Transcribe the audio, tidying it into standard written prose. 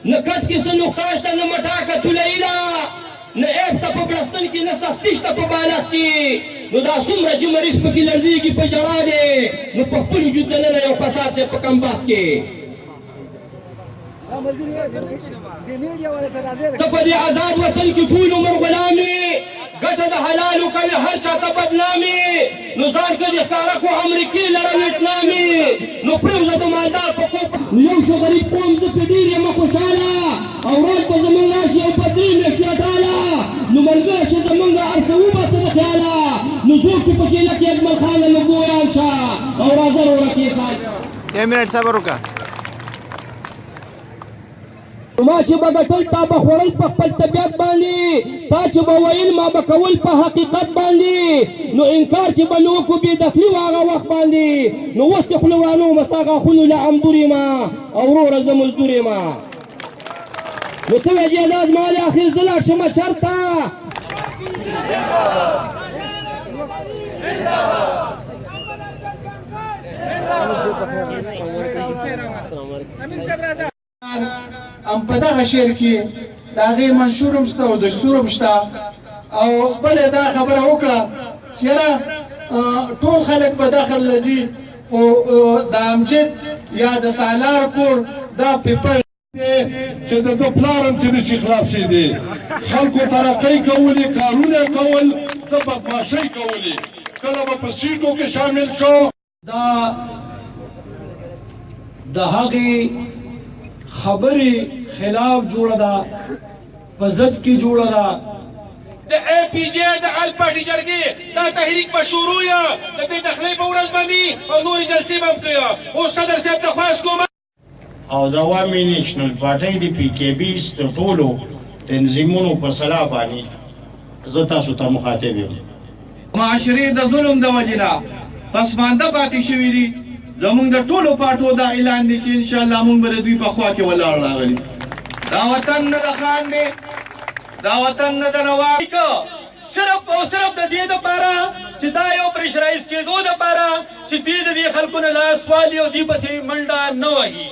نه کټ کې څه نقصان شته نه مټاکه تولهیي ده نه ایف ته په بړستن کې نه سختي شته په بالښت کې نو دا څومره چې مریض پکې لړزېږي په ژړا دی نو په خپل وجود دننه یو فساد دی په کمبخت کې ته په دې آزاد وطن کې ټول عمر غلام یې ګټه د حلالو کوي هر چا ته بدنامي نو ځان کړي ښکاره کو امریکې لره ویتنامي نو پرېوځه د مالدار په کوپ نو یو شو غریب قوم زه پرې ډېر یم خوشحاله او روز به زموږ راشي او بدري مې احتیاطاله نو ملګری چې زموږ هر څه وباسه د خیاله نو څوک چې پکې لکې اجمل خان له ګویان شه او راځه وړکې ساشه 1 منټ صبر وکړه ما چې به ګټل تا به خوړل په خپل طبیعت باندې تا چې به ویل ما به کول په حقیقت باندې نو انکار چې به مې وکړو بې دخلي و هغه وخت باندې نو اوس دې خوله وانهومه ستا غاښونو له عمدور یمه او وروره زه مزدور یمه نو ته وایې دا زما د اخر زه لاړ شمه چېرته ام په دغه شعر کې د هغې منشور هم شته او دستور هم شته او بله دا خبره وکړه چې یاره ټول خلک به داخل لځي خو د امجد یا د سالار کور دا پیپر چې د ده پلار هم چې نشي خلاصېدی خلکو ترقۍ کولې کارونه کول د بدماشۍ کولې کله به په سیټو کې شامل شو دا د هغې خبرې خلاف جوړه ده په ضد کې جوړه ده د ای پی جی د ال پارټي جرګې دا تحریک به شروع یا د بې دخلۍ په ورځ باندې او نورې جلسې به هم کوي اوس صدر صاحب ته خواست کوم او د عوامي نیشنل پارټۍ د پی کې بیس د ټولو تنظیمونو په صلاح باندې زه تاسو ته مخاطب یم معاشرې د ظلم د وجې نه پسمانده پاتې شوي دي زمونږ د ټولو پارټو دا اعلان دی چې انشاءالله مونږ به د دوی په خوا کې ولاړ راغلي دا وطن نه د خان دی دا وطن نه د نواب صرف او صرف د دې دپاره چې دا یو پریشرایز کېدو دپاره چې دوی د دې خلکو نه لاس والي او دوی پسې منډه نه وهي